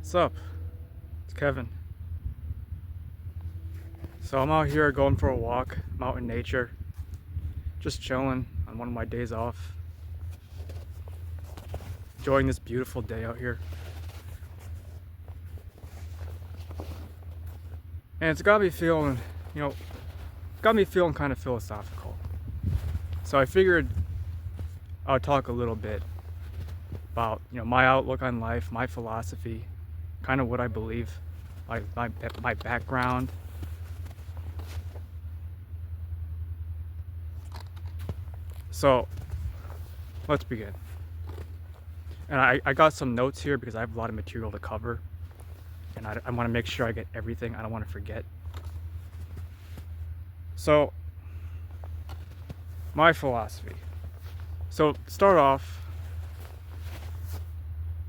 What's up? It's Kevin. So I'm out here going for a walk, I'm out in nature, just chilling on one of my days off, enjoying this beautiful day out here. And it's got me feeling, kind of philosophical. So I figured I would talk a little bit about, my outlook on life, my philosophy, kind of what I believe, my background. So let's begin. And I got some notes here because I have a lot of material to cover, and I want to make sure I get everything. I don't want to forget. So, my philosophy. So, start off,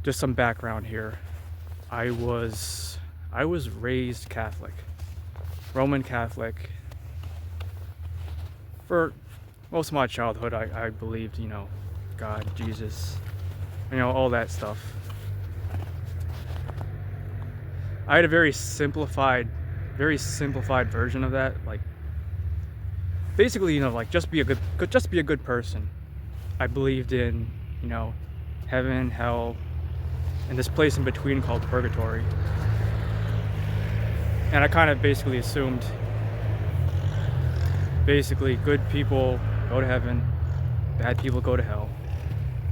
just some background here. I was raised Catholic, Roman Catholic. For most of my childhood, I believed, God, Jesus, all that stuff. I had a very simplified version of that. Like, basically, just be a good person. I believed in, heaven, hell, and this place in between called purgatory. And I kind of basically assumed, good people go to heaven, bad people go to hell.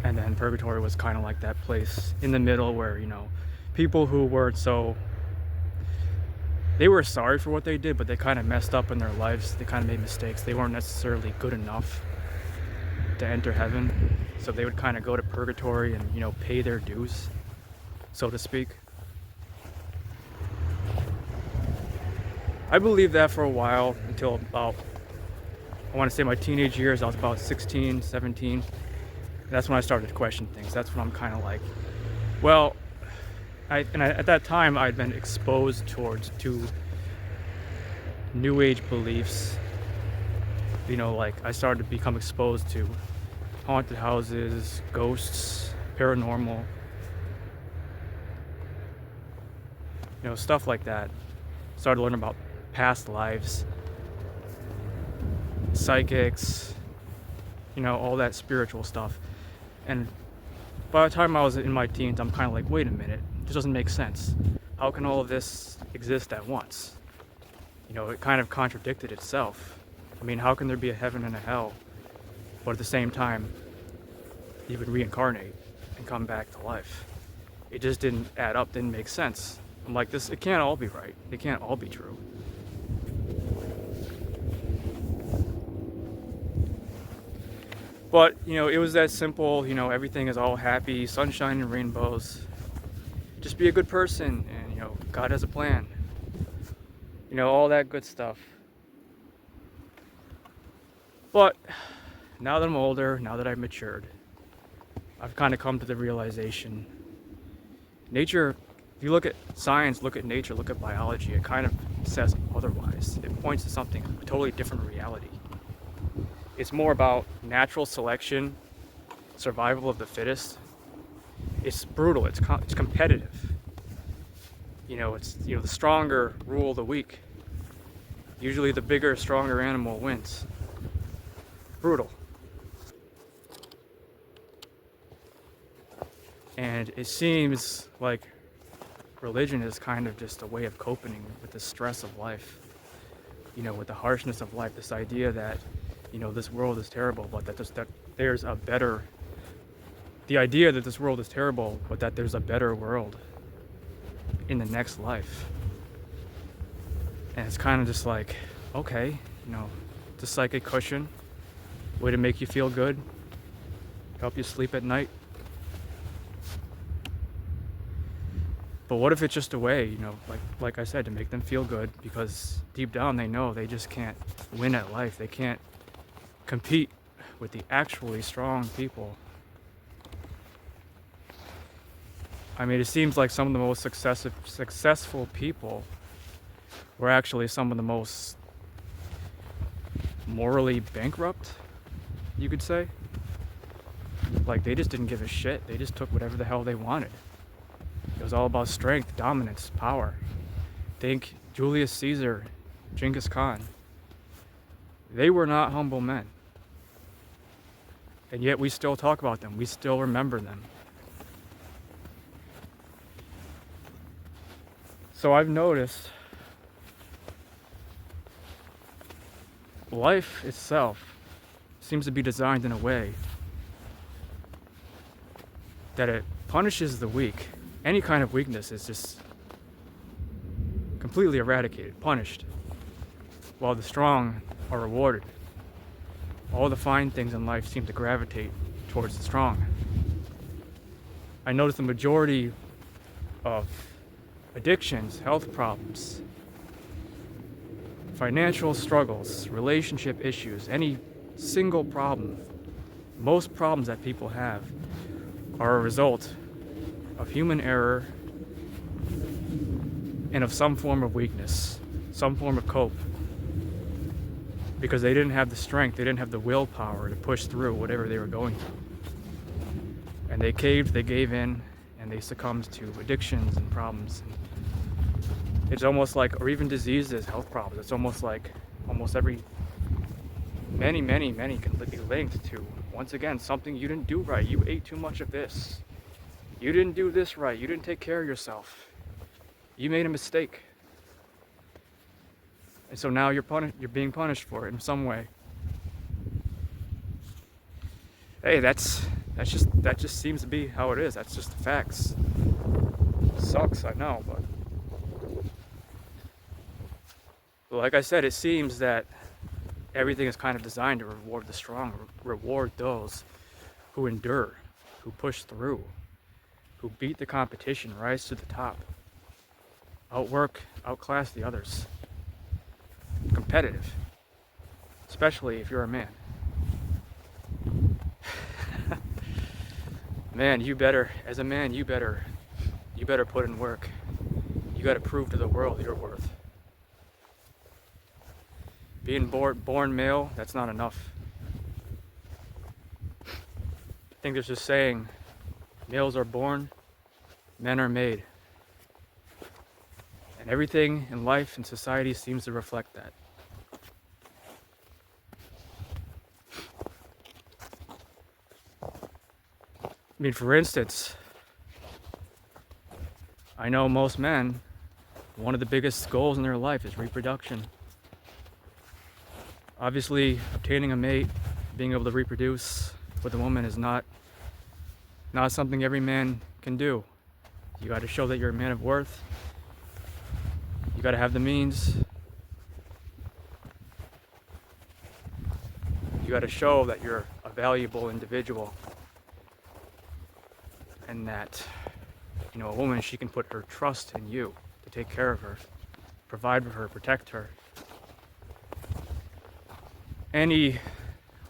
And then purgatory was kind of like that place in the middle where, people who weren't they were sorry for what they did, but they kind of messed up in their lives. They kind of made mistakes. They weren't necessarily good enough to enter heaven. So they would kind of go to purgatory and, pay their dues, so to speak. I believed that for a while until about, I want to say my teenage years. I was about 16, 17. That's when I started to question things. That's when I'm kind of like, well, at that time I'd been exposed to new age beliefs. I started to become exposed to haunted houses, ghosts, paranormal, stuff like that. Started learning about past lives, psychics, all that spiritual stuff. And by the time I was in my teens, I'm kind of like, wait a minute, this doesn't make sense. How can all of this exist at once? It kind of contradicted itself. I mean, how can there be a heaven and a hell, but at the same time, you would reincarnate and come back to life? It just didn't add up, didn't make sense. I'm like, it can't all be right. It can't all be true. But, it was that simple, everything is all happy, sunshine and rainbows. Just be a good person, and, God has a plan. All that good stuff. But now that I'm older, now that I've matured, I've kind of come to the realization, nature, if you look at science, look at nature, look at biology, it kind of says otherwise. It points to something, a totally different reality. It's more about natural selection, survival of the fittest. It's brutal. It's competitive. It's the stronger rule the weak. Usually, the bigger, stronger animal wins. Brutal. And it seems like religion is kind of just a way of coping with the stress of life. With the harshness of life. This idea that this world is terrible, but that there's a better. The idea that this world is terrible, but that there's a better world in the next life. And it's kind of just like, okay, just like a cushion, way to make you feel good, help you sleep at night. But what if it's just a way, like I said, to make them feel good, because deep down they know they just can't win at life. They can't compete with the actually strong people. I mean, it seems like some of the most successful people were actually some of the most morally bankrupt, you could say. Like, they just didn't give a shit. They just took whatever the hell they wanted. It was all about strength, dominance, power. Think Julius Caesar, Genghis Khan. They were not humble men. And yet we still talk about them. We still remember them. So I've noticed life itself seems to be designed in a way that it punishes the weak. Any kind of weakness is just completely eradicated, punished, while the strong are rewarded. All the fine things in life seem to gravitate towards the strong. I notice the majority of addictions, health problems, financial struggles, relationship issues, any single problem, most problems that people have are a result of human error and of some form of weakness, some form of cope. Because they didn't have the strength, they didn't have the willpower to push through whatever they were going through. And they caved, they gave in, and they succumbed to addictions and problems. It's almost like, or even diseases, health problems, it's almost like many can be linked to, once again, something you didn't do right. You ate too much of this. You didn't do this right. You didn't take care of yourself. You made a mistake. And so now you're being punished for it in some way. Hey, that just seems to be how it is. That's just the facts. Sucks, I know, but like I said, it seems that everything is kind of designed to reward the strong, reward those who endure, who push through, who beat the competition, rise to the top, outwork, outclass the others. Competitive, especially if you're a man. Man, as a man, you better put in work. You got to prove to the world your worth. Being born male, that's not enough. I think there's this saying, males are born, men are made. And everything in life and society seems to reflect that. I mean, for instance, I know most men, one of the biggest goals in their life is reproduction. Obviously, obtaining a mate, being able to reproduce with a woman is not something every man can do. You got to show that you're a man of worth. You got to have the means. You got to show that you're a valuable individual. And that, a woman, she can put her trust in you to take care of her, provide for her, protect her. Any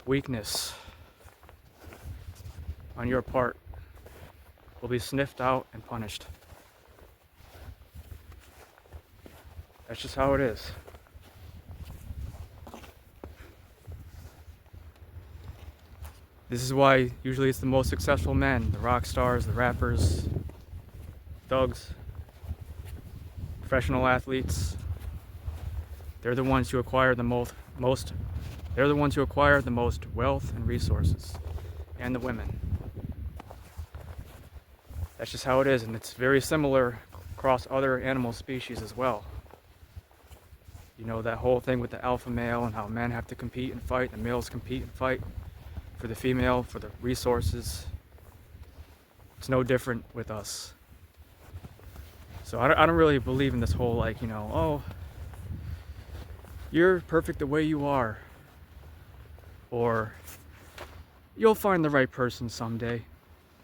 weakness on your part will be sniffed out and punished. That's just how it is. This is why usually it's the most successful men, the rock stars, the rappers, thugs, professional athletes. They're the ones who acquire the most wealth and resources, and the women. That's just how it is, and it's very similar across other animal species as well. That whole thing with the alpha male and how men have to compete and fight, and males compete and fight for the female, for the resources. It's no different with us. So I don't really believe in this whole oh, you're perfect the way you are, or you'll find the right person someday.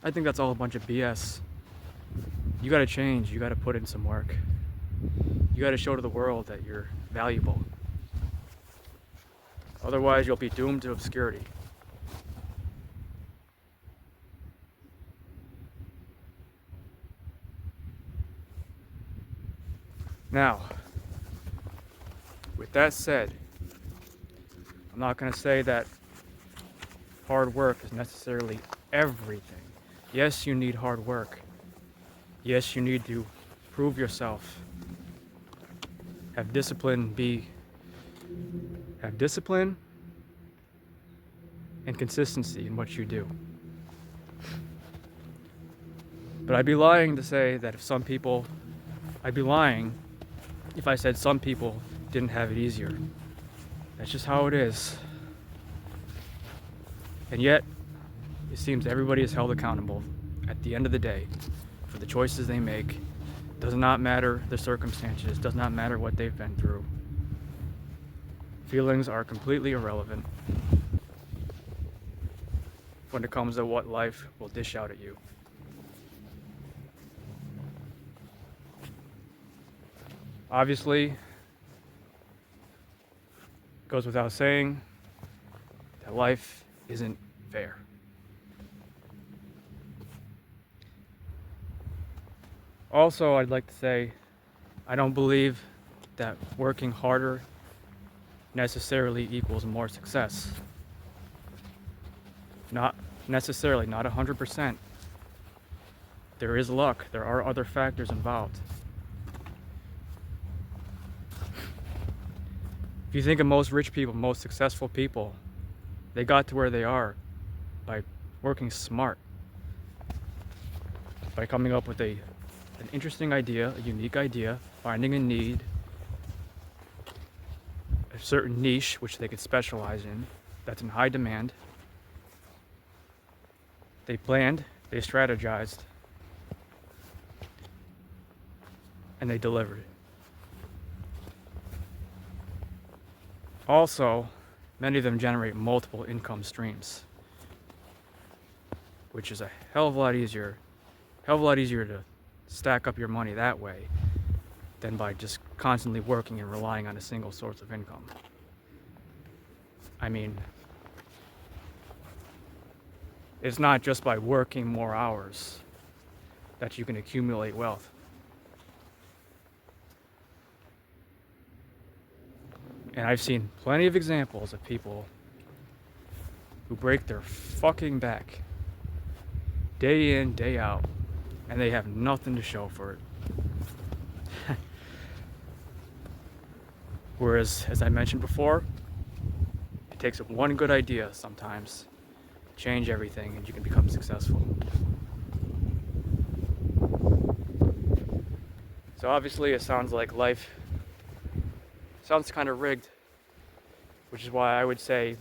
I think that's all a bunch of BS. You gotta change, you gotta put in some work. You gotta show to the world that you're valuable. Otherwise, you'll be doomed to obscurity. Now, with that said, I'm not going to say that hard work is necessarily everything. Yes, you need hard work. Yes, you need to prove yourself. Have discipline and consistency in what you do. But I'd be lying to say that I'd be lying if I said some people didn't have it easier. That's just how it is. And yet, it seems everybody is held accountable at the end of the day for the choices they make. Does not matter the circumstances, does not matter what they've been through. Feelings are completely irrelevant when it comes to what life will dish out at you. Obviously, goes without saying that life isn't fair. Also, I'd like to say I don't believe that working harder necessarily equals more success. Not necessarily, not 100%. There is luck, there are other factors involved. If you think of most rich people, most successful people, they got to where they are by working smart, by coming up with an interesting idea, a unique idea, finding a need, a certain niche which they could specialize in, that's in high demand. They planned, they strategized, and they delivered. Also, many of them generate multiple income streams, which is a hell of a lot easier to stack up your money that way than by just constantly working and relying on a single source of income. I mean, it's not just by working more hours that you can accumulate wealth. And I've seen plenty of examples of people who break their fucking back day in, day out, and they have nothing to show for it. Whereas, as I mentioned before, it takes one good idea sometimes to change everything and you can become successful. So obviously it sounds like life sounds kind of rigged, which is why I would say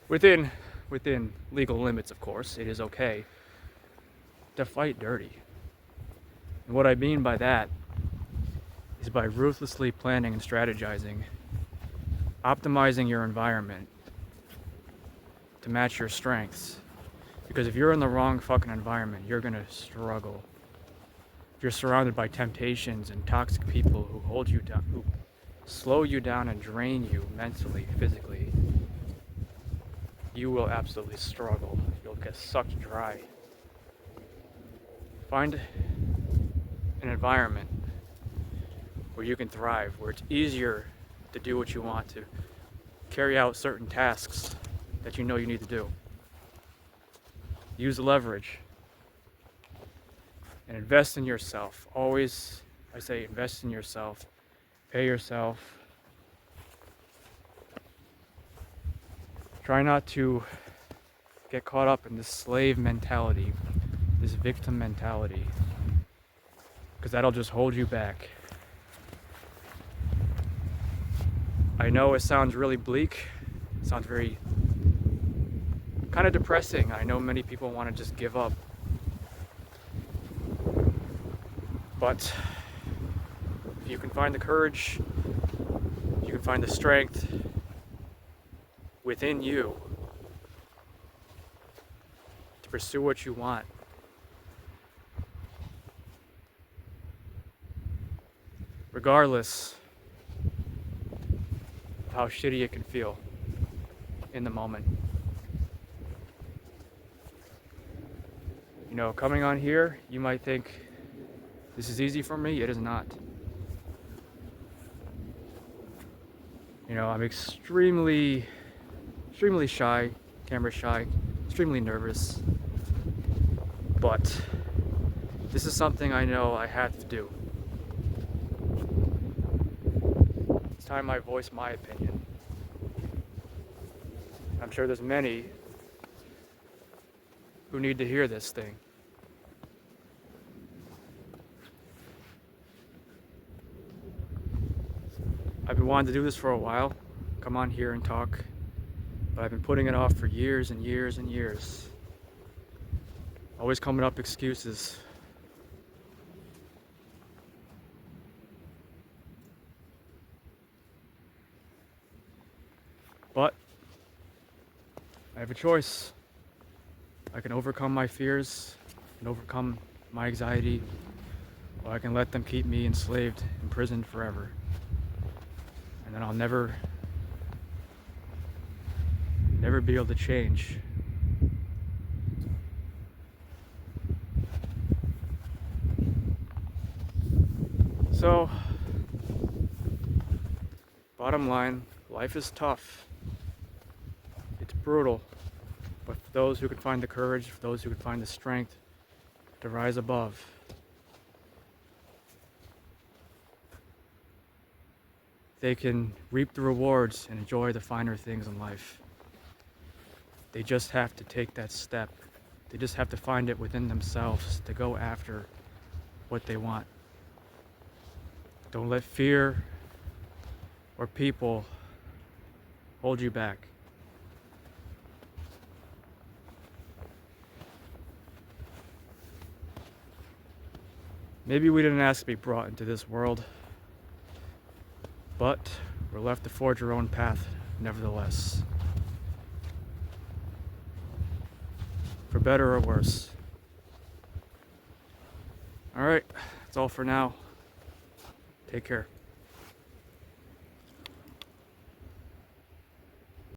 within legal limits, of course, it is okay to fight dirty. And what I mean by that is by ruthlessly planning and strategizing, optimizing your environment to match your strengths. Because if you're in the wrong fucking environment, you're gonna struggle. If you're surrounded by temptations and toxic people who hold you down, who slow you down and drain you mentally, physically, you will absolutely struggle. You'll get sucked dry. Find an environment where you can thrive, where it's easier to do what you want to, carry out certain tasks that you know you need to do. Use leverage and invest in yourself. Always, I say, invest in yourself. Pay yourself. Try not to get caught up in this slave mentality, this victim mentality, because that'll just hold you back. I know it sounds really bleak. It sounds very kind of depressing. I know many people want to just give up. But if you can find the courage, if you can find the strength within you to pursue what you want, regardless of how shitty it can feel in the moment. You know, coming on here, you might think, this is easy for me. It is not. You know, I'm extremely shy, camera shy, extremely nervous. But this is something I know I have to do. It's time I voice my opinion. I'm sure there's many who need to hear this thing. I've been wanting to do this for a while, come on here and talk, but I've been putting it off for years and years and years. Always coming up excuses. But I have a choice. I can overcome my fears and overcome my anxiety, or I can let them keep me enslaved, imprisoned forever. And then I'll never be able to change. So, bottom line, life is tough. It's brutal. But for those who can find the courage, for those who can find the strength to rise above, they can reap the rewards and enjoy the finer things in life. They just have to take that step. They just have to find it within themselves to go after what they want. Don't let fear or people hold you back. Maybe we didn't ask to be brought into this world, but we're left to forge our own path nevertheless. For better or worse. Alright, that's all for now. Take care.